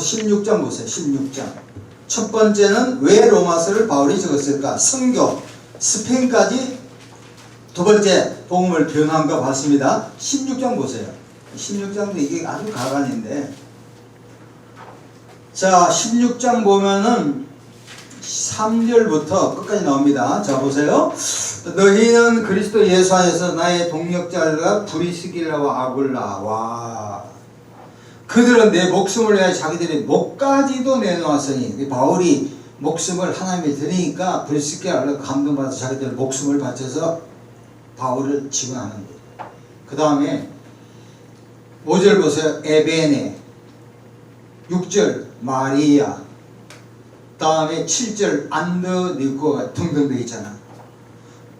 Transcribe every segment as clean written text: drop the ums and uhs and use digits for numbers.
로마서 16장 보세요. 16장. 첫 번째는 왜 로마서를 바울이 적었을까? 선교, 스페인까지. 두 번째, 복음을 변함과 봤습니다. 16장 보세요. 16장도 이게 아주 가관인데. 자, 16장 보면은 3절부터 끝까지 나옵니다. 자, 보세요. 너희는 그리스도 예수 안에서 나의 동역자들과 브리스길라와 아굴라. 그들은 내 목숨을 위하여 자기들의 목까지도 내놓았으니, 바울이 목숨을 하나님께 드리니까 브리스길라가 감동받아서 자기들 목숨을 바쳐서 바울을 지원하는 거예요. 그 다음에 5절 보세요. 에베네. 6절 마리아. 다음에 7절 안드니코가 등등 되어 있잖아.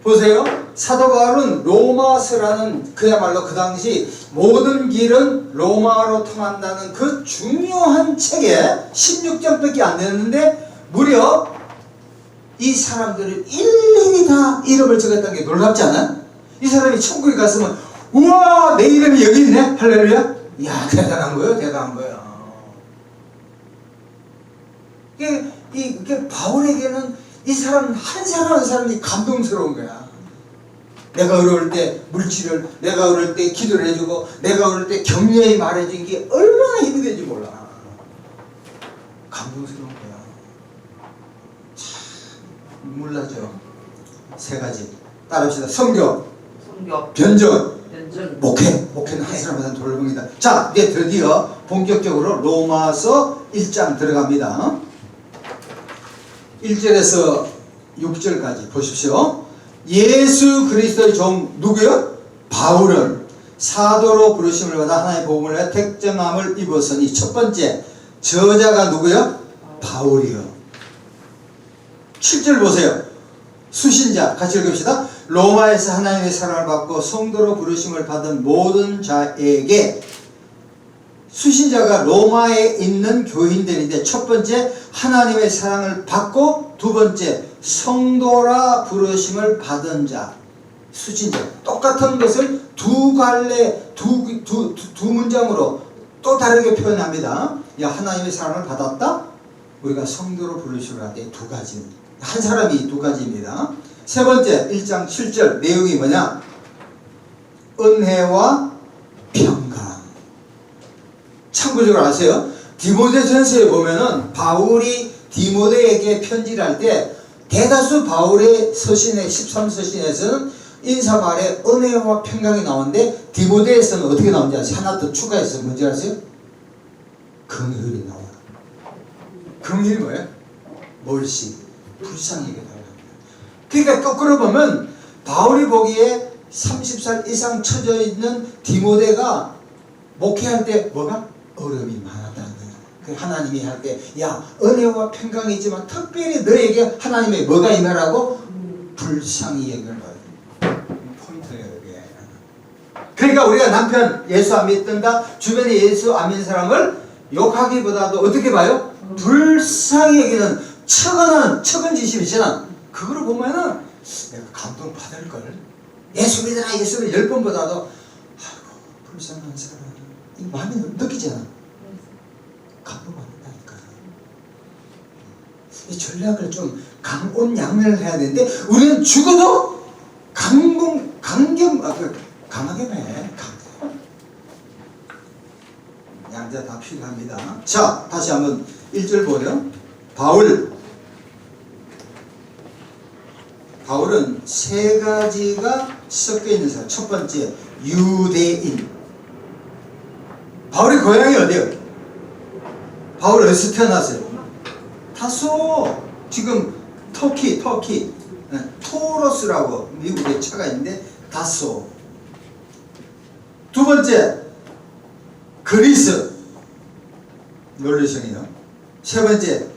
보세요. 사도 바울은 로마서라는 그야말로 그 당시 모든 길은 로마로 통한다는 그 중요한 책에 16장밖에 안 되는데 무려 이 사람들을 일일이 다 이름을 적었다는 게 놀랍지 않아? 이 사람이 천국에 갔으면 우와 내 이름이 여기 있네 할렐루야. 이야 대단한 거예요. 대단한 거예요. 이게 바울에게는 이 사람 한 사람 한 사람이 감동스러운 거야. 내가 어려울 때 물질을, 내가 어려울 때 기도를 해주고, 내가 어려울 때 격려히 말해준 게 얼마나 힘이 되는지 몰라. 감동스러운 거야. 참 눈물 나죠. 세 가지 따라합시다. 선교, 변전, 목회는 한 사람 한 사람 돌봅니다. 자, 이제 드디어 본격적으로 로마서 1장 들어갑니다. 1절에서 6절까지 보십시오. 예수 그리스도의 종 누구요? 바울은 사도로 부르심을 받아 하나님의 복음을 위해 택정함을 입었으니. 첫 번째 저자가 누구요? 바울이요. 7절 보세요. 수신자 같이 읽읍시다. 로마에서 하나님의 사랑을 받고 성도로 부르심을 받은 모든 자에게. 수신자가 로마에 있는 교인들인데, 첫 번째 하나님의 사랑을 받고, 두 번째 성도라 부르심을 받은 자, 수신자. 똑같은 것을 두 갈래 두 문장으로 또 다르게 표현합니다. 야, 하나님의 사랑을 받았다, 우리가 성도로 부르심을 하되. 두 가지, 한 사람이 두 가지입니다. 세 번째 1장 7절 내용이 뭐냐? 은혜와 평강. 참고적으로 아세요? 디모데전서에 보면은 바울이 디모데에게 편지를 할 때 대다수 바울의 서신의 13서신에서는 인사말에 은혜와 평강이 나오는데, 디모데에서는 어떻게 나오는지 아세요? 하나 더 추가해서 뭔지 아세요? 긍휼이 나와요. 긍휼이 뭐예요? 멀시, 불쌍히 여겨달라. 그러니까 거꾸로 보면 바울이 보기에 30살 이상 처져 있는 디모데가 목회할 때 뭐가? 어려움이 많았다는 거예요. 그 하나님이 할 때, 야, 은혜와 평강이 있지만 특별히 너에게 하나님의 뭐가 임하라고? 불쌍히 여겨라. 포인트예요, 이게. 그러니까 우리가 남편 예수 안 믿든가 주변에 예수 안 믿는 사람을 욕하기보다도 어떻게 봐요? 불쌍히 여기는 척은지심이 있잖아. 그걸 보면은 내가 감동 받을걸. 예수 믿으라 예수 믿으라 10번보다도 아이고 불쌍한 사람 이 마음이 느끼잖아. 감동받는다니까. 이 전략을 좀 강온양면을 해야 되는데, 우리는 죽어도 강하게 해. 양자 다 필요합니다. 자, 다시 한번 1절 보여. 바울은 세 가지가 섞여 있는 사람. 첫 번째 유대인. 바울의 고향이 어디예요? 바울 어디서 태어났어요? 타소. 지금 터키 토로스라고 미국에 차가 있는데 다소. 두 번째 그리스, 놀라시네요. 세 번째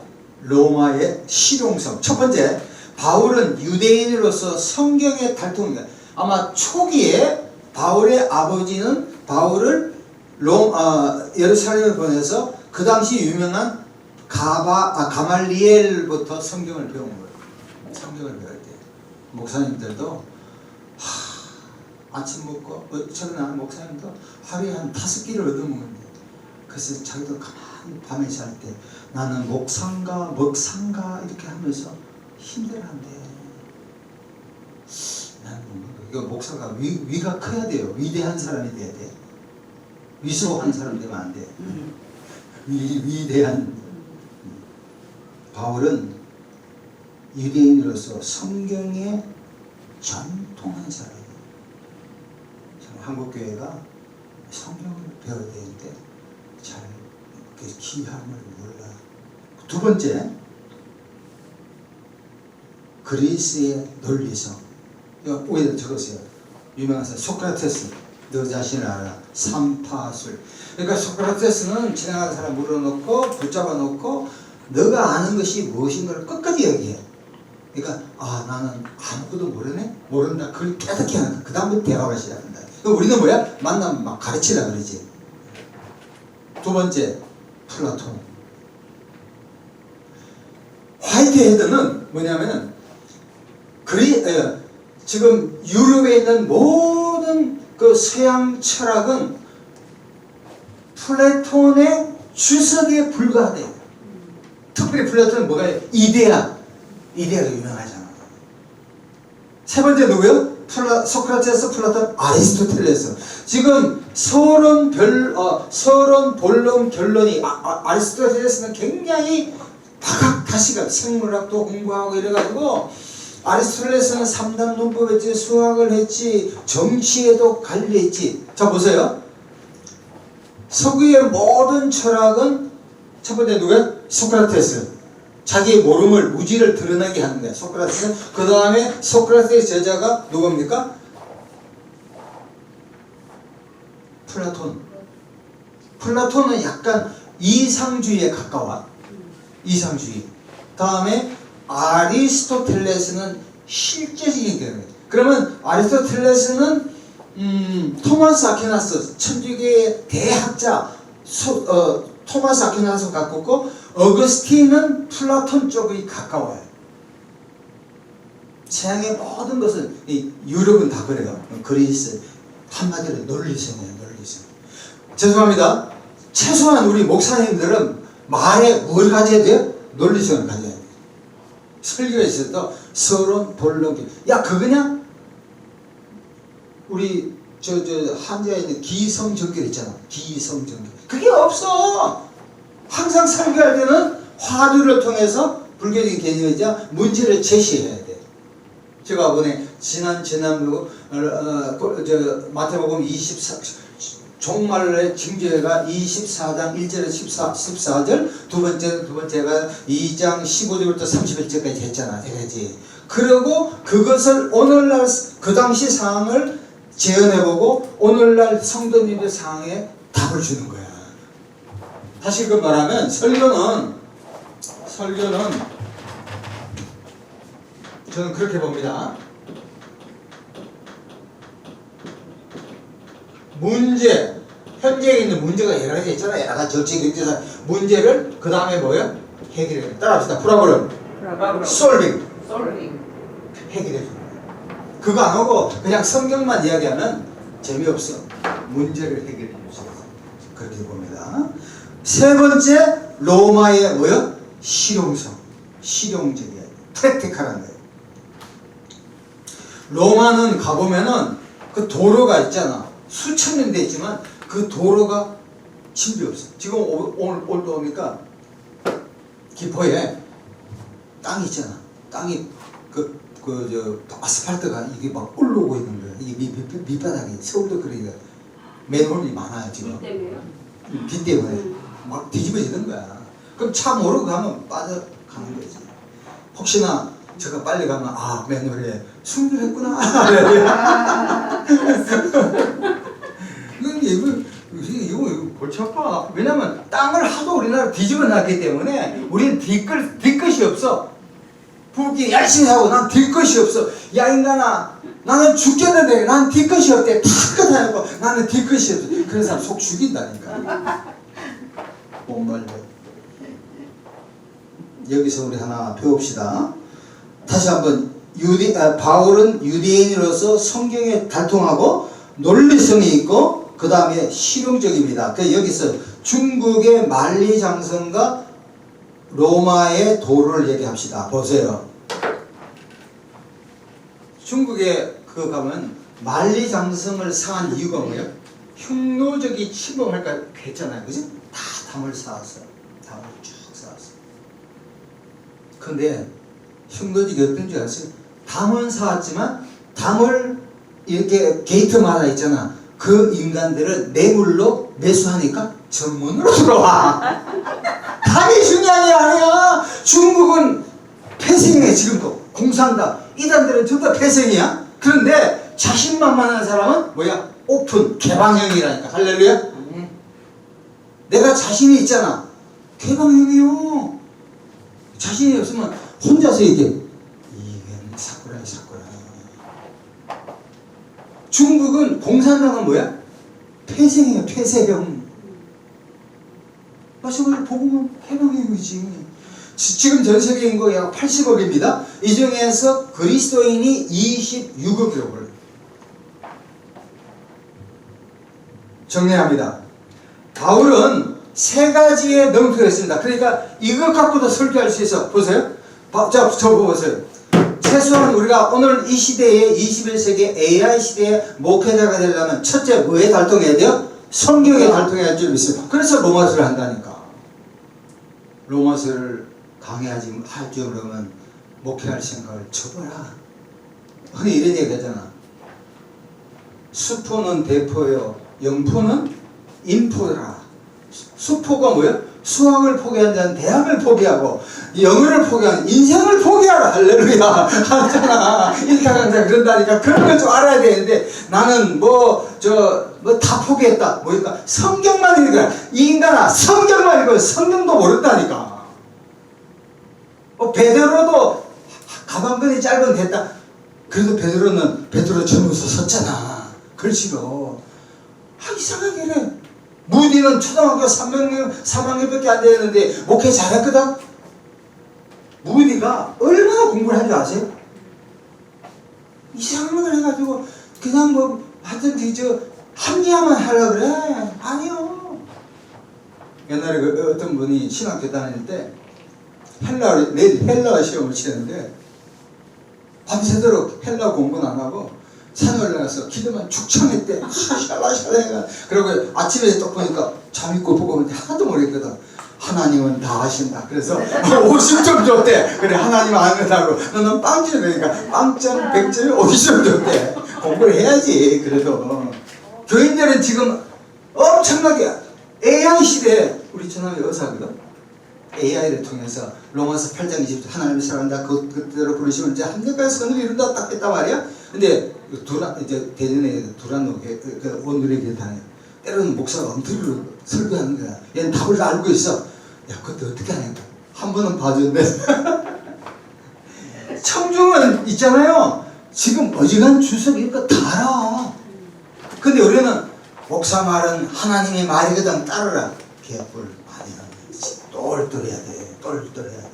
로마의 실용성. 첫 번째 바울은 유대인으로서 성경의 달통이다. 아마 초기에 바울의 아버지는 바울을 예루살렘에 보내서 그 당시 유명한 가말리엘부터 성경을 배운 거예요. 성경을 배울 때 목사님들도 아침 먹고 저는 목사님도 하루에 한 5끼를 얻어먹는데, 그래서 자기도 가만히 밤에 잘 때 나는 목상가 먹상가 이렇게 하면서 힘들어한대. 나는 이거 목사가 위가 커야 돼요. 위대한 사람이 돼야 돼. 위소한 사람 되면 안 돼. 위대한. 바울은 유대인으로서 성경에 전통한 사람이에요. 한국교회가 성경을 배워야 되는데 잘 기함을 몰라. 두 번째, 그리스의 논리성. 이거 위에다 적었어요. 유명한 사람 소크라테스. 너 자신을 알아. 삼파술. 그러니까 소크라테스는 지나가는 사람 물어놓고 붙잡아 놓고 너가 아는 것이 무엇인가를 끝까지 얘기해. 그러니까 나는 아무것도 모르네? 모른다. 그걸 깨닫게 한다. 그 다음부터 대화가 시작한다. 우리는 뭐야? 만나면 막 가르치라 그러지. 두 번째, 플라톤. 화이트헤드는 뭐냐면은 지금 유럽에 있는 모든 그 서양 철학은 플라톤의 주석에 불과하대요. 특별히 플라톤은 뭐가 이데아가 유명하잖아. 세 번째 누구요? 소크라테스, 플라톤, 아리스토텔레스. 지금 서론, 본론, 결론이 아리스토텔레스는 굉장히 다시가 생물학도 공부하고 이래가지고 아리스토텔레스는 3단 문법 했지, 수학을 했지, 정치에도 관리했지. 자 보세요. 서구의 모든 철학은 첫 번째 누구야? 소크라테스. 자기의 모름을 무지를 드러나게 하는 거야. 소크라테스는. 그 다음에 소크라테스의 제자가 누굽니까? 플라톤. 플라톤은 약간 이상주의에 가까워. 이상주의. 다음에 아리스토텔레스는 실제적인 개념. 그러면 아리스토텔레스는 토마스 아퀴나스 천주교의 대학자 토마스 아퀴나스 갖고 있고 어거스틴은 플라톤 쪽이 가까워요. 서양의 모든 것은 유럽은 다 그래요. 그리스 한마디로 논리성이에요. 논리성. 죄송합니다. 최소한 우리 목사님들은 말에 뭘 가져야 돼요? 논리성을 가져야 돼요. 설교에 있어도 서론, 본론. 야 그거냐? 우리 한자에 있는 기성정결 있잖아. 기성정결. 그게 없어. 항상 설교할 때는 화두를 통해서 불교적인 개념이자 문제를 제시해야 돼. 제가 이번에 마태복음 종말의 징조가 24장 1절에서 14절, 두 번째가 2장 15절부터 31절까지 했잖아. 그러지. 그리고 그것을 오늘날 그 당시 상황을 재현해보고 오늘날 성도님의 상황에 답을 주는 거야. 다시 그 말하면 설교는 저는 그렇게 봅니다. 문제, 현재에 있는 문제가 여러 가지 있잖아. 여러 가지 정치, 경제사 문제를 그 다음에 뭐야? 해결해. 따라합시다. 프로블럼. 솔빙. 해결해 주는 거야. 그거 안 하고 그냥 성경만 이야기하면 재미없어. 문제를 해결해 주세요. 그렇게 봅니다. 세 번째, 로마의 뭐요? 실용성. 실용적이야. 프랙티컬한 거예요. 로마는 가보면은 그 도로가 있잖아. 수천 년 됐지만 그 도로가 진비 없어. 지금 오늘 오니까 기포에 땅이 있잖아. 땅이 아스팔트가 이게 막 올라오고 있는 거야. 이게 밑바닥이. 서울도 그러니까 맨홀이 많아요 지금. 비 때문에 막 뒤집어지는 거야. 그럼 차 모르고 가면 빠져가는 거지. 혹시나 제가 빨리 가면 맨홀에 숨길했구나. 이거 골치 아파. 왜냐면 땅을 하도 우리나라 뒤집어 놨기 때문에 우리는 뒤끝이 없어. 부귀 열심히 하고 난 뒤끝이 없어. 야 인간아, 나는 죽겠는데 난 뒤끝이 없대. 다 끝하고 나는 뒤끝이 없어. 그런 사람 속 죽인다니까. 정말로. 여기서 우리 하나 배웁시다. 다시 한번 바울은 유대인으로서 성경에 달통하고 논리성이 있고 그 다음에 실용적입니다. 여기서 중국의 만리장성과 로마의 도를 얘기합시다. 보세요. 중국에 그 가면 만리장성을 쌓은 이유가 뭐예요? 흉노적이 침범할까 했잖아요. 그지? 다 담을 쌓았어요. 담을 쭉 쌓았어요. 근데 흉노적이 어떤 줄 아세요? 담은 쌓았지만 담을 이렇게 게이트마다 있잖아. 그 인간들을 뇌물로 매수하니까 전문으로 들어와. 담이 중요한 게 아니야. 중국은 폐쇄해. 지금도 공산당 이단들은 전부 다 폐쇄이야. 그런데 자신만만한 사람은 뭐야? 오픈 개방형이라니까. 할렐루야. 내가 자신이 있잖아. 개방형이요. 자신이 없으면 혼자서 이게 사쿠라야. 중국은 공산당은 뭐야? 폐쇄형이야. 폐쇄형. 저걸 보고만 개방형이지. 지금 전 세계 인구가 약 80억입니다. 이 중에서 그리스도인이 26억이라고. 정리합니다. 바울은 세 가지에 능통했습니다. 그러니까 이것 갖고도 설교할 수 있어. 보세요. 자, 저거 보세요. 최소한 우리가 오늘 이 시대에 21세기 AI 시대에 목회자가 되려면 첫째 뭐에 달동해야 돼요? 성경에 달동해야 할 줄 믿습니다. 그래서 로마서를 한다니까. 로마서를 강의하지 할 줄 그러면 목회할 생각을 접어라. 흔히 이런 얘기 하잖아. 수포는 대포요, 영포는 인포라. 수포가 뭐야? 수학을 포기한 자는 대학을 포기하고 영어를 포기한 인생을 포기하라. 할렐루야 하잖아. 일타 강사 그런다니까. 그런 걸 좀 알아야 되는데 나는 다 포기했다. 뭐니까 성경만 읽어라. 이 인간아 성경만 읽어. 성경도 모른다니까. 베드로도 가방끈이 짧은 됐다. 그래도 베드로 전우서 섰잖아. 글씨로. 이상하게 그래. 무디는 초등학교 3학년밖에 안 되는데 목회 잘했거든. 무디가 얼마나 공부를 한 줄 아세요? 이상한 걸 해가지고 그냥 하여튼 합리화만 하려고 그래. 아니요. 옛날에 어떤 분이 신학교 다닐 때 헬라 시험을 치는데 밤새도록 헬라 공부는 안 하고 산에 올라가서 기도만 축창했대. 샬라샬라. 그리고 아침에 또 보니까 잠이 꼴 보고 있는데 하나도 모르겠거든. 하나님은 다 아신다. 그래서 50점 줬대. 그래, 하나님 아는다고. 너는 빵점 그러니까 빵점 100점에 50점 줬대. 공부를 해야지. 그래도 교인들은 지금 엄청나게 AI 시대에 우리 처남이 의사거든. AI를 통해서 로마서 8장 20절 하나님을 사랑한다. 그대로 부르시면 이제 합력한 선을 이룬다 딱 했단 말이야. 근데 이제 대전에 두란노 원누리 교회 다녀. 때로는 목사가 엉터리로 설교하는 거야. 얘는 답을 다 알고 있어. 야, 그것도 어떻게 하냐. 한 번은 봐줬네. 청중은 있잖아요. 지금 어지간 주석 이거 다 알아. 근데 우리는 목사 말은 하나님의 말이거든 따르라. 개뿔 많이 하는 거지. 똘똘해야 돼. 똘똘해야 돼.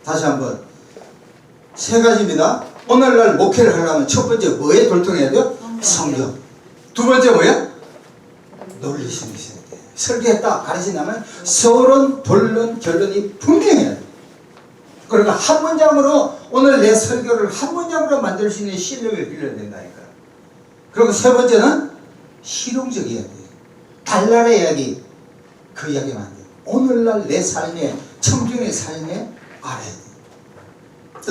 다시 한번. 세 가지입니다. 오늘날 목회를 하려면 첫 번째 뭐에 돌통해야 돼요? 성경. 두 번째 뭐야? 논리심이 있어야 돼. 설계했다 가르친다면 서론, 본론, 결론이 분명해야 돼. 그러니까 한 문장으로 오늘 내 설교를 한 문장으로 만들 수 있는 실력을 빌려야 된다니까. 그리고 세 번째는 실용적이어야 돼. 달날의 이야기 그 이야기만 안 돼. 오늘날 내 삶에 청중의 삶에 알아야 돼.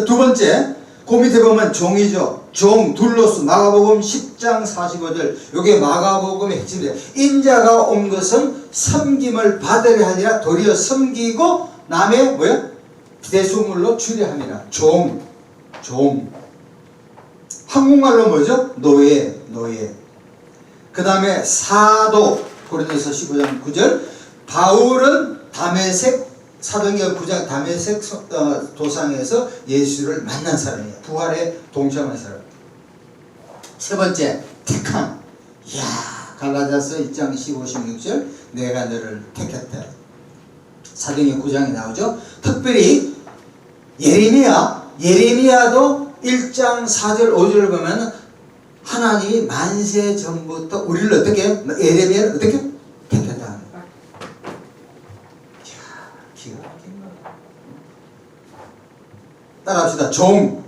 두 번째 그 밑에 보면 종이죠. 종, 둘로스, 마가복음 10장 45절. 요게 마가복음의 핵심이에요. 인자가 온 것은 섬김을 받으려 하니라 도리어 섬기고 남의 뭐야? 대수물로 주려 함이라. 종. 한국말로 뭐죠? 노예. 그 다음에 사도. 고린도서 15장 9절. 바울은 다메섹 사도행전 9장 다메섹 도상에서 예수를 만난 사람이에요. 부활에 동참한 사람. 세 번째, 택함. 이야, 갈라디아서 1장 15, 16절. 내가 너를 택했다. 사도행전 9장에 나오죠. 특별히 예레미야도 1장 4절 5절을 보면 하나님이 만세 전부터 우리를 어떻게 해요? 예레미야를 어떻게 해요? 기가 막힌 거야. 따라합시다. 종,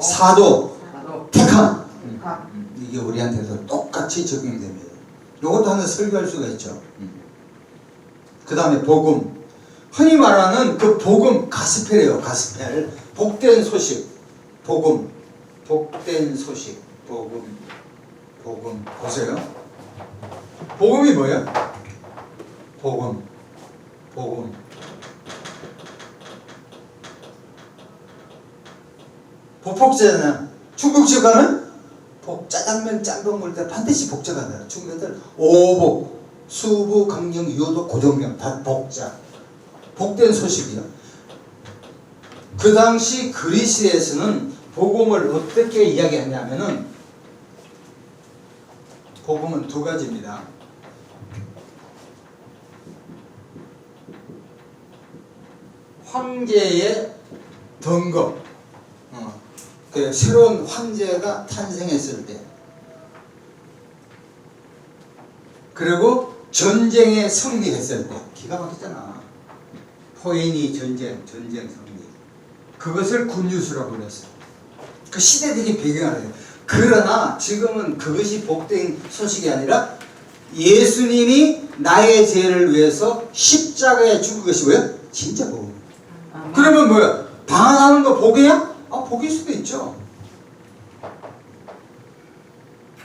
사도, 택함. 이게 우리한테도 똑같이 적용됩니다. 이것도 하나 설교할 수가 있죠. 그 다음에 복음. 흔히 말하는 그 복음, 가스펠이에요. 가스펠. 복된 소식. 복음. 복된 소식. 복음. 복음. 보세요. 복음이 뭐예요? 복음. 복음. 복복제잖아. 중국집 가면 짜장면 짬뽕 먹을 때 반드시 복자가 나요. 중국애들 오복, 수부, 강령, 유도, 고정명 다 복자. 복된 소식이요. 그 당시 그리스에서는 복음을 어떻게 이야기했냐면은 복음은 두 가지입니다. 황제의 등극, 그 새로운 황제가 탄생했을 때, 그리고 전쟁에 승리했을 때, 기가 막히잖아. 포에니 전쟁 승리. 그것을 굿뉴스라고 그랬어요. 그 시대적인 배경을 해요. 그러나 지금은 그것이 복된 소식이 아니라 예수님이 나의 죄를 위해서 십자가에 죽은 것이 뭐야? 진짜 복음. 그러면 뭐야? 방황하는 거 복이야? 복일 수도 있죠.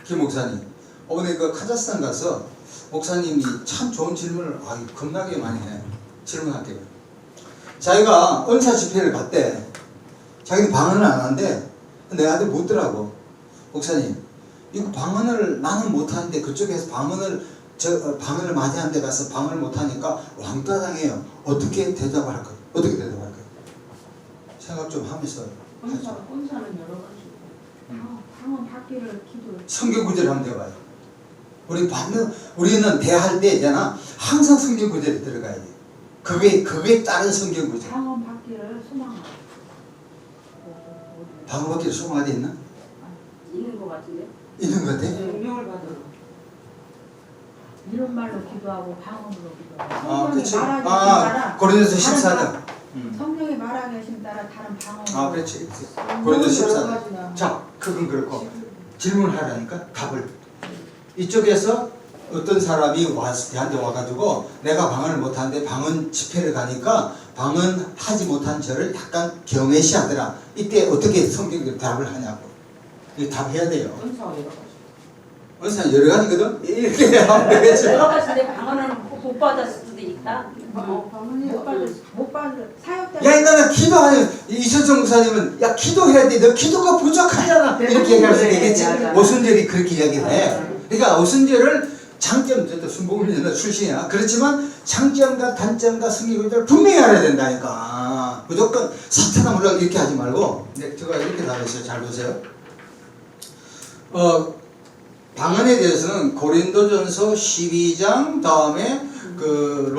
김 목사님, 오늘 그 카자흐스탄 가서 목사님이 참 좋은 질문을 겁나게 많이 해요. 질문할게요. 자기가 은사 집회를 갔대. 자기는 방언을 안 하는데 내한테 묻더라고. 목사님, 이거 방언을 나는 못하는데 그쪽에서 방언을 많이 한 데 가서 방언을 못하니까 왕따 당해요. 어떻게 대답을 할까요? 어떻게 대답할까요? 생각 좀 하면서. 은사는 여러 가지고 방언 받기를 기도. 성경 구절 한번 대봐요. 우리는 대할 때 있잖아. 항상 성경 구절에 들어가야 돼. 그게 다른 성경 구절. 방언 받기를 소망하고. 방언 받기를 소망하되 있나? 있는 것 같은데. 있는 것 같아? 명령을 받으러. 이런 말로 기도하고 방언으로 기도하고. 그렇지. 말하기 고린도서 14장. 성령이 말하기 하신 따라 다른 방언. 그렇지. 고린도서 14장. 자, 그건 그렇고 질문을 하라니까 답을. 이쪽에서 어떤 사람이 나한테 와가지고 내가 방언을 못하는데 방언 집회를 가니까 방언 하지 못한 저를 약간 경외시하더라. 이때 어떻게 성경적으로 답을 하냐고. 이 답해야 돼요. 은사가 여러 가지. 은사 여러 가지거든. 이렇게 하면 되겠죠. 여러 가지인데 방언을 못 받았을 수도 있다. 방언이 못 받을 사역자. 야, 나는 기도하는 이철성 목사님은 야 기도해야 돼. 너 기도가 부족하잖아. 이렇게 얘기할 수 있겠지. 오순절이 그렇게 이야기를 해. 그러니까 오순절을 장점, 순복음연의 출신이야. 그렇지만 장점과 단점과 승리를 분명히 알아야 된다니까. 무조건 사탄아 몰라 이렇게 하지 말고. 제가 이렇게 답했어요. 잘 보세요. 방언에 대해서는 고린도전서 12장 다음에 그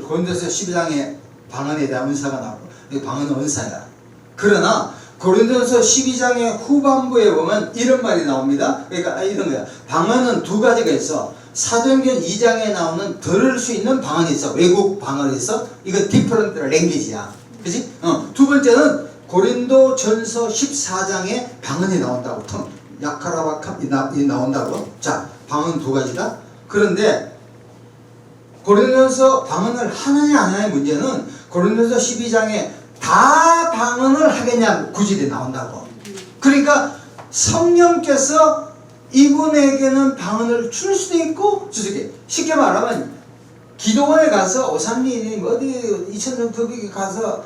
고린도서 12장에 방언에 대한 은사가 나오고 방언은 은사야. 그러나 고린도서 12장의 후반부에 보면 이런 말이 나옵니다. 그러니까 이런 거야. 방언은 두 가지가 있어. 사도행전 2장에 나오는 들을 수 있는 방언이 있어. 외국 방언이 있어. 이거 different language야. 그치? 두 번째는 고린도전서 14장에 방언이 나온다고. 야카라바캅이 나온다고. 자, 방언 두 가지다. 그런데 고린도서 방언을 하느냐 안 하느냐의 문제는 고린도서 12장에 다 방언을 하겠냐 구절이 나온다고. 그러니까 성령께서 이분에게는 방언을 줄 수도 있고 주게. 쉽게 말하면 기도원에 가서 오산리님 어디 이천성 거기 가서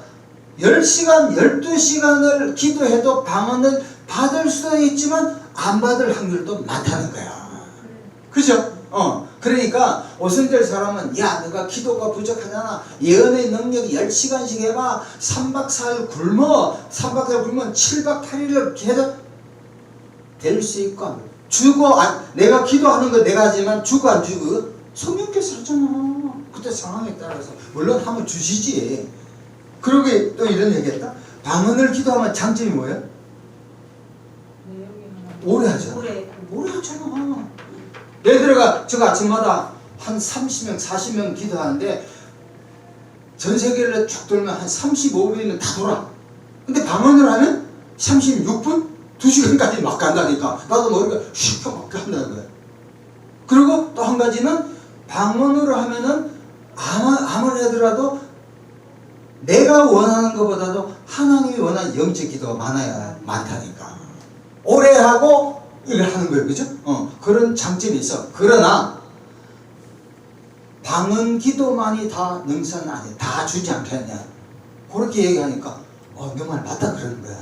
10시간 12시간을 기도해도 방언을 받을 수도 있지만 안 받을 확률도 많다는 거야. 그죠? 그러니까 오순절 사람은 야 너가 기도가 부족하잖아. 예언의 능력이 10시간씩 해봐. 3박 4일 굶어. 3박 4일 굶으면 7박 8일을 해도 될 수 있고 죽어. 내가 기도하는 거 내가 하지만 죽어 안 죽어? 성령께서 하잖아. 그때 상황에 따라서. 물론 하면 주시지. 그러게 또 이런 얘기했다. 방언을 기도하면 장점이 뭐예요? 오래 하잖아. 오래 하잖아. 예를 들어가 제가 아침마다 한 30명 40명 기도하는데 전 세계를 쭉 돌면 한 35분이면 다 돌아. 근데 방언을 하면 36분? 2시간까지 막 간다니까. 나도 모르니까 슉 막 간다는 거야. 그리고 또 한 가지는 방언으로 하면은 아무리 하더라도 내가 원하는 것보다도 하나님이 원하는 영적 기도가 많다니까. 오래 하고 이걸 하는 거예요. 그죠? 그런 장점이 있어. 그러나 방언 기도만이 다 능사는 아니야. 다 주지 않겠냐. 그렇게 얘기하니까 너 말 맞다 그러는 거야.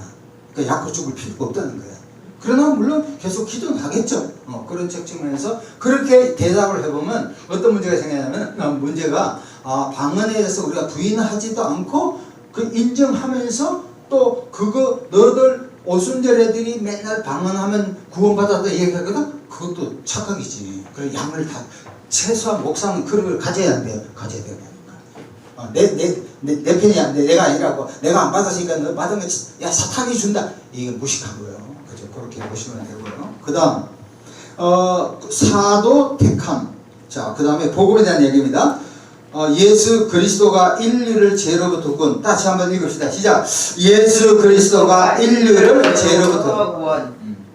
그러니까 약고 죽을 필요가 없다는 거야. 그러나 물론 계속 기도는 하겠죠. 그런 측면에서 그렇게 대답을 해보면 어떤 문제가 생기냐면 문제가 방언에 대해서 우리가 부인하지도 않고 그 인정하면서 또 그거 너들 오순절 애들이 맨날 방언하면 구원받았다 얘기하거든. 그것도 착각이지. 그래 양을 다 최소한 목사는 그런 걸 가져야 돼요. 가져야 되니까. 내 편이 안 돼. 내가 아니라고. 내가 안 받았으니까 너 받은 거 야 사탄이 준다. 이게 무식한 거예요. 그죠? 그렇게 보시면 되고요. 그 다음 사도 택함. 자, 그 다음에 복음에 대한 얘기입니다. 예수 그리스도가 인류를 죄로부터 구원. 다시 한번 읽읍시다. 시작. 예수 그리스도가 인류를 죄로부터 구원.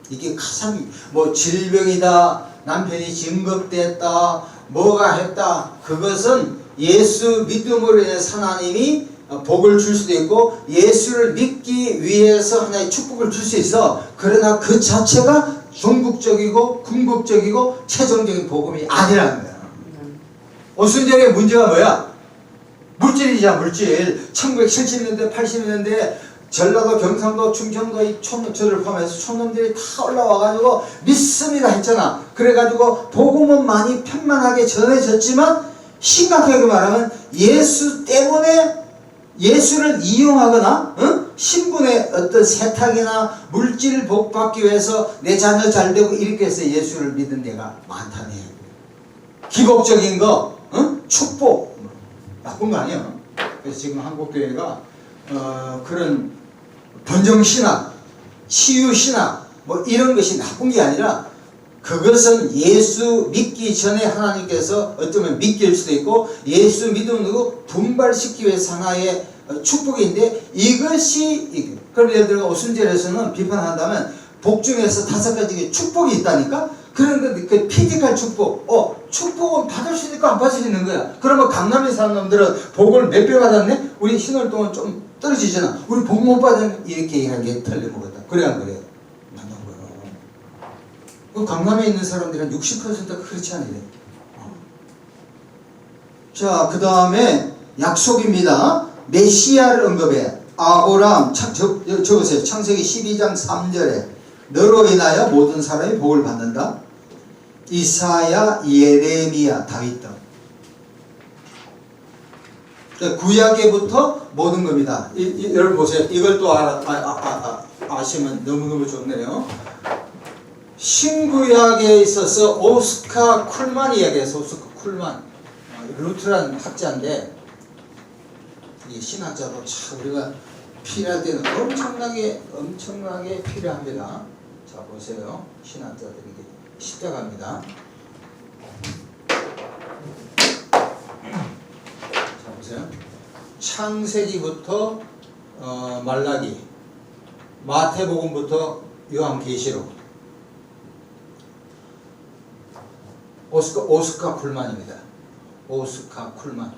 이게 가장 뭐 질병이다, 남편이 진급됐다, 뭐가 했다. 그것은 예수 믿음으로 인해서 하나님이 복을 줄 수도 있고 예수를 믿기 위해서 하나의 축복을 줄 수 있어. 그러나 그 자체가 종국적이고 궁극적이고 최종적인 복음이 아니라는 거야. 오순절의 문제가 뭐야? 물질이자 물질. 1970년대 80년대 전라도 경상도 충청도 이 촌놈들을 포함해서 촌놈들이 다 올라와가지고 믿습니다 했잖아. 그래가지고 복음은 많이 편만하게 전해졌지만 심각하게 말하면 예수 때문에 예수를 이용하거나 신분의 어떤 세탁이나 물질 복 받기 위해서 내 자녀 잘 되고 이렇게 해서 예수를 믿은 데가 많다네. 기복적인 거 축복 나쁜 거 아니에요. 그래서 지금 한국교회가 그런 번정신학, 치유신학 뭐 이런 것이 나쁜 게 아니라 그것은 예수 믿기 전에 하나님께서 어쩌면 믿길 수도 있고 예수 믿음으로 분발시키기 위해서 하나의 축복인데 이것이 그럼 예를 들어 오순절에서는 비판한다면 복 중에서 5가지 축복이 있다니까. 그런데 그 피지컬 축복, 축복은 받을 수 있고 안 받을 수 있는 거야. 그러면 강남에 사는 놈들은 복을 몇 배 받았네? 우리 신월 동안 좀 떨어지잖아. 우리 복 못 받은 이렇게 얘기하는 게 틀림없다. 그래 안 그래요? 맞는 거예요. 그 강남에 있는 사람들은 60%가 그렇지 않아요. 자, 그 다음에 약속입니다. 메시아를 언급해. 아브라함, 적으세요. 창세기 12장 3절에 너로 인하여 모든 사람이 복을 받는다. 이사야, 예레미야, 다윗 등. 구약에부터 모든 겁니다. 여러분 보세요. 이걸 또 아시면 너무너무 좋네요. 신구약에 있어서 오스카 쿨만 이야기해서 오스카 쿨만 루트란 학자인데 이 신학자도 참 우리가 필요할 때는 엄청나게 필요합니다. 자 보세요. 신학자들이 십자가입니다. 자 보세요. 창세기부터 말라기, 마태복음부터 요한계시록. 오스카 쿨만입니다. 오스카 쿨만.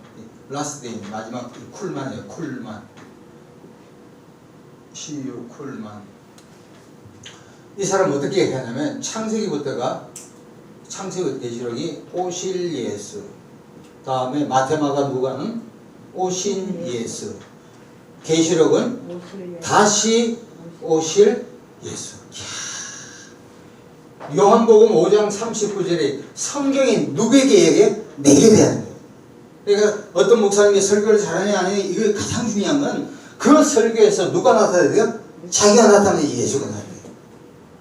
라스트데이 마지막 쿨만이에요. 쿨만. CU 쿨만. 이 사람 어떻게 얘기하냐면 창세기부터가 창세기 계시록이 오실 예수. 다음에 마테마가 누가는 오신 예수. 계시록은 다시 오실 예수. 요한복음 5장 39절에 성경이 누구에게 얘기해? 내게 대한 거예요. 그러니까 어떤 목사님이 설교를 잘하냐 안 하냐 이거 가장 중요한 건 그 설교에서 누가 나타나야 돼요? 자기가 나타나면 예수가 나타나요.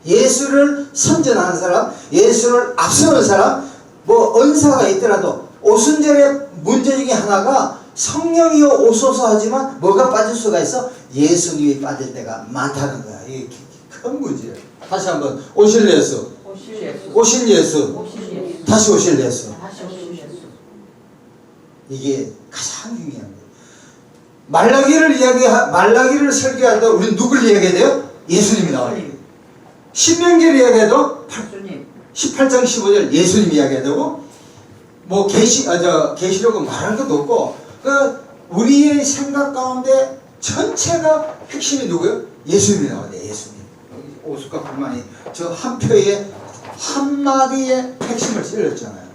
예수를 선전하는 사람, 예수를 앞서는 사람, 뭐 은사가 있더라도 오순절의 문제 중에 하나가 성령이여 오소서 하지만 뭐가 빠질 수가 있어? 예수님이 빠질 때가 많다는 거야. 이게 큰 문제예요. 다시 한번 오실 예수, 오신 예수, 다시 오실 예수. 이게 가장 중요한 거예요. 말라기를 설계할 때 우리는 누굴 이야기해야 돼요? 예수님이 나와요. 신명기를 이야기해도 예수님. 18장 15절 예수님 이야기해야 되고, 뭐 계시록은 말할 것도 없고, 우리의 생각 가운데 전체가 핵심이 누구예요? 예수님이 나와야 돼. 예수님. 오숙과 불만이 저 한 표에 한 마디의 핵심을 찔렀잖아요.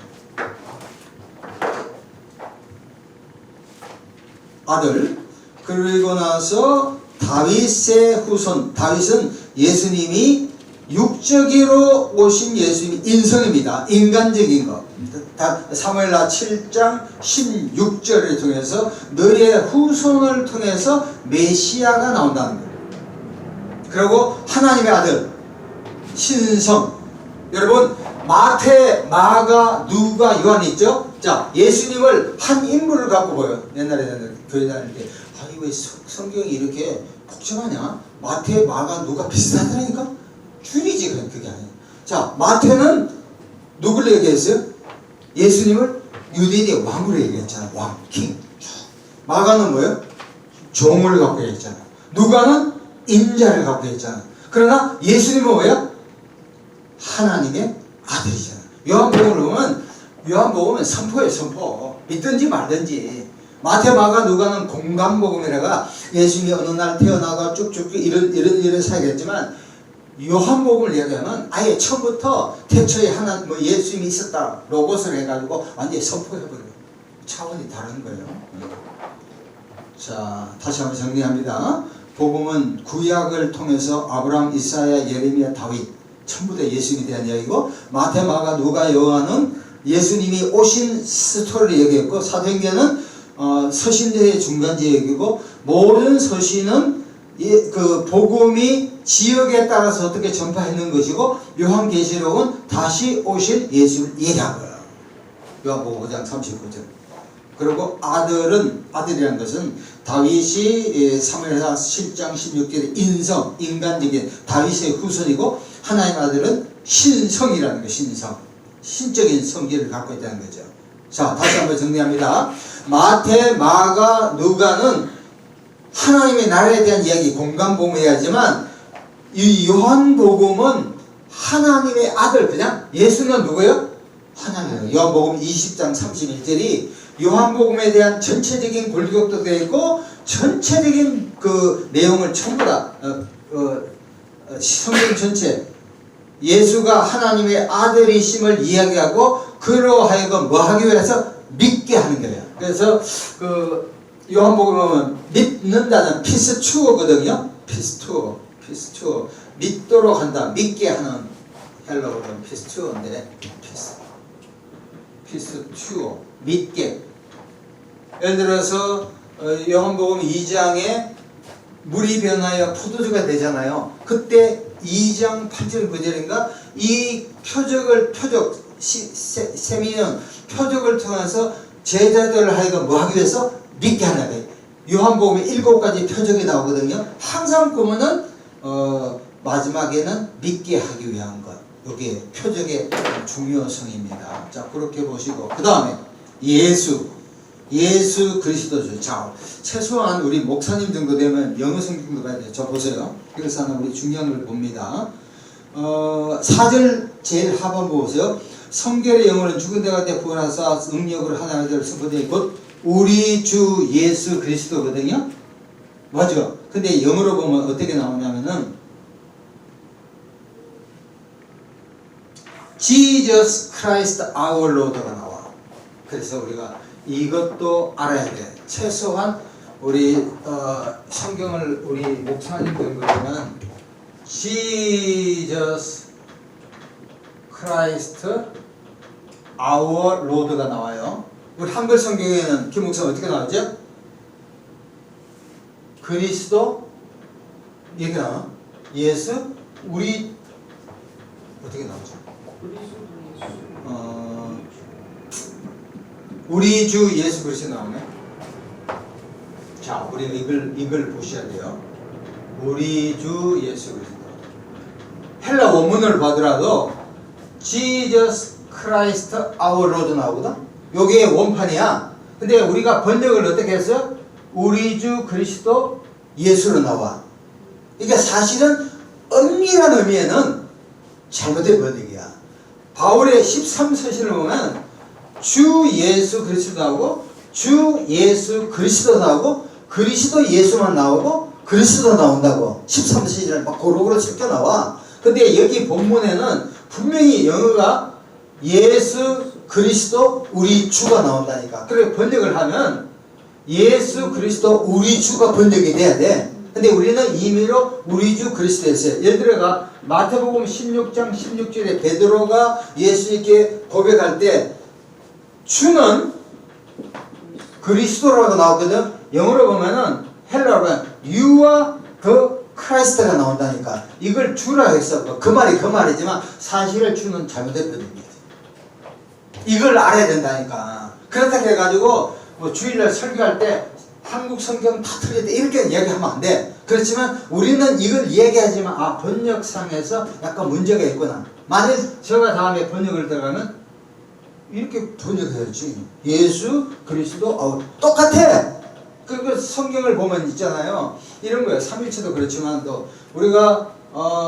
아들. 그리고 나서 다윗의 후손. 다윗은 예수님이 육적으로 오신 예수님이 인성입니다. 인간적인 것. 사무엘하 7장 16절을 통해서 너의 후손을 통해서 메시아가 나온다는 거예요. 그리고 하나님의 아들 신성. 여러분 마태, 마가, 누가, 요한이 있죠? 자, 예수님을 한 인물을 갖고 보여요. 옛날에 교회 다닐 때 아니 왜 성경이 이렇게 복잡하냐? 마태, 마가, 누가 비슷하다니까? 줄이지 그게 아니에요. 자, 마태는 누구를 얘기했어요? 예수님을 유대인의 왕으로 얘기했잖아요. 왕, 킹. 마가는 뭐예요? 종을 갖고 얘기했잖아요. 누가는 인자를 갖고 했잖아요. 그러나 예수님은 뭐예요? 하나님의 아들이잖아요. 요한복음은 선포예요. 선포. 믿든지 말든지. 마태, 마가, 누가는 공간복음이라가 예수님이 어느 날 태어나가 쭉쭉 이런 사역했지만, 요한복음을 얘기하면 아예 처음부터 태초에 예수님이 있었다 로고스를 해가지고 완전히 선포해버려요. 차원이 다른 거예요. 자, 다시 한번 정리합니다. 복음은 구약을 통해서 아브라함, 이사야, 예레미야, 다윗 전부 다 예수님에 대한 이야기고, 마태, 마가, 누가, 요한은 예수님이 오신 스토리를 얘기했고, 사도행전은 서신들의 중간지 얘기고, 모든 서신은 그 복음이 지역에 따라서 어떻게 전파했는 것이고, 요한계시록은 다시 오실 예수를 얘기한 거예요. 요한복음 5장 39절. 그리고 아들이라는 것은 다윗이 사무엘하 7장 16절에 인성, 인간적인 다윗의 후손이고, 하나님 아들은 신성이라는 거예요. 신성. 신적인 성질을 갖고 있다는 거죠. 자, 다시 한번 정리합니다. 마태, 마가, 누가는 하나님의 나라에 대한 이야기, 공간복음해야 하지만, 이 요한복음은 하나님의 아들, 그냥 예수는 누구예요? 하나님이에요. 요한복음 20장 31절이 요한복음에 대한 전체적인 골격도 되어 있고, 전체적인 그 내용을 전부 다 성경 전체 예수가 하나님의 아들이심을 이야기하고, 그로 하여금 뭐 하기 위해서 믿게 하는 거예요. 그래서 그 요한복음은 믿는다는 피스투어거든요. 피스투어. 믿도록 한다, 믿게 하는 헬라어는 피스투어인데, 피스투어, 믿게. 예를 들어서 요한복음 2장에 물이 변하여 포도주가 되잖아요. 그때 2장 8절 9절인가 이 세미는 표적을 통해서 제자들을 하여금 뭐 하기 위해서 믿게 하는 거예요. 요한복음에 7가지 표적이 나오거든요. 항상 보면은 마지막에는 믿게 하기 위한 것. 이게 표적의 중요성입니다. 자, 그렇게 보시고, 그 다음에 예수 그리스도죠. 자, 최소한 우리 목사님 정도 되면 영어 성경도 봐야 돼요. 저 보세요. 그래서 하나 우리 중요한 걸 봅니다. 4절 제일 하반부 보세요. 성결의 영혼은 죽은 데가 돼 부활하사 능력으로 하나님을 선포되어 곧 우리 주 예수 그리스도거든요. 맞죠? 근데 영어로 보면 어떻게 나오냐면은 Jesus Christ our Lord가 나와. 그래서 우리가 이것도 알아야 돼. 최소한 우리 성경을 우리 목사님 정도면 Jesus Christ our Lord가 나와요. 우리 한글 성경에는 김 목사 어떻게 나왔죠? 그리스도 이렇게 나와. 예수 우리 어떻게 나오죠? 우리 주 예수 그리스도 나오네. 자, 우리 이걸 보셔야 돼요. 우리 주 예수 그리스도. 헬라 원문을 봐더라도 Jesus Christ our Lord 나오거든. 요게 원판이야. 근데 우리가 번역을 어떻게 했어요? 우리 주 그리스도 예수로 나와. 그러니까 사실은 엄밀한 의미에는 잘못된 번역이야. 바울의 13서신을 보면 주 예수 그리스도 나오고 주 예수 그리스도 나오고 그리스도 예수만 나오고 그리스도 나온다고 13서신을 막 고루고루 섞여 나와. 근데 여기 본문에는 분명히 영어가 예수 그리스도 우리 주가 나온다니까. 그래 번역을 하면 예수 그리스도 우리 주가 번역이 돼야 돼. 근데 우리는 임의로 우리 주 그리스도였어요. 예를 들어가 마태복음 16장 16절에 베드로가 예수님께 고백할 때 주는 그리스도라고 나오거든. 영어로 보면은 헬라어로 보면 You are the Christ가 나온다니까. 이걸 주라 했어. 그 말이지만 사실을 주는 잘못된 번역이야. 이걸 알아야 된다니까. 그렇다 해가지고 뭐 주일날 설교할 때 한국 성경 다 틀렸다 이렇게 이야기하면 안 돼. 그렇지만 우리는 이걸 얘기하지만 아 번역상에서 약간 문제가 있구나. 만일 제가 다음에 번역을 들어가면 이렇게 번역해야지. 예수 그리스도 똑같아. 그 성경을 보면 있잖아요. 이런 거예요. 삼일체도 그렇지만 또 우리가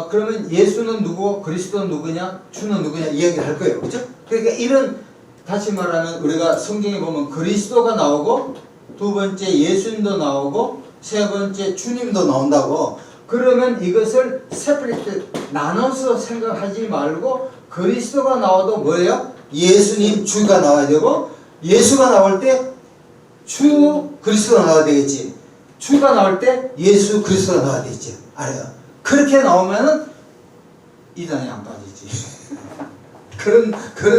그러면 예수는 누구, 그리스도는 누구냐, 주는 누구냐 이야기를 할 거예요. 그렇죠? 그러니까 이런 다시 말하면 우리가 성경에 보면 그리스도가 나오고 두 번째 예수님도 나오고 세 번째 주님도 나온다고. 그러면 이것을 세퍼레이트 나눠서 생각하지 말고 그리스도가 나와도 뭐예요? 예수님 주가 나와야 되고 예수가 나올 때 주 그리스도가 나와야 되겠지. 주가 나올 때 예수 그리스도가 나와야 되겠지. 알아요? 그렇게 나오면은 이단에 안 빠지지. 그런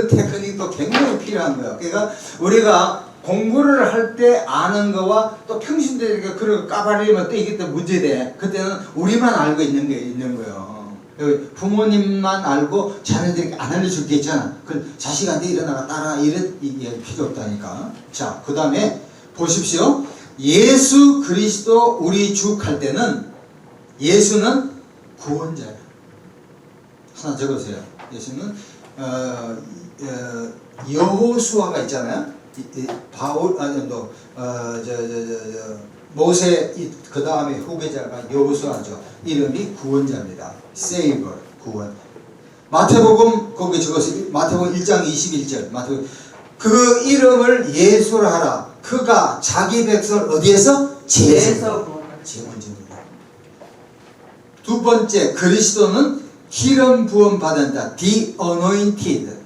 테크닉도 굉장히 필요한 거예요. 그러니까 우리가 공부를 할 때 아는 거와 또 평신도에게 그걸 까발리면 또 이게 또 문제돼. 그때는 우리만 알고 있는 거예요. 부모님만 알고 자녀들에게 안 알려줄 게 있잖아. 그 자식한테 일어나가 따라 이런 얘기 필요 없다니까. 자, 그 다음에 보십시오. 예수 그리스도 우리 주 할 때는 예수는 구원자야. 하나 적으세요. 예수는 여호수아가 있잖아요. 바울 아니 또 모세 그 다음에 후계자가 여호수아죠. 이름이 구원자입니다. Savior 구원. 마태복음 거기 적었어요. 마태복음 1장 21절. 마태복음 그 이름을 예수라 하라. 그가 자기 백성을 어디에서 제에서 제문제입니다. 두 번째 그리스도는 기름 부음 받은 자, the anointed.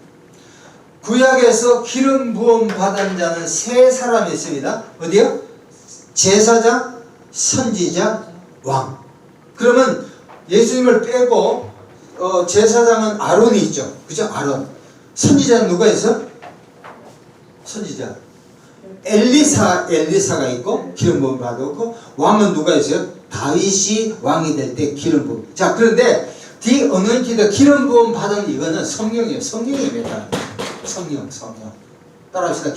구약에서 기름 부음 받은 자는 세 사람이 있습니다. 어디요? 제사장, 선지자, 왕. 그러면 예수님을 빼고 제사장은 아론이 있죠. 그죠? 아론. 선지자는 누가 있어? 선지자. 엘리사가 있고 기름 부음 받았고 왕은 누가 있어요? 다윗이 왕이 될 때 기름 부음. 자, 그런데 the anointed 기름 부음 받은 이거는 성령이에요. 성령이 왜 성령. 따라합시다.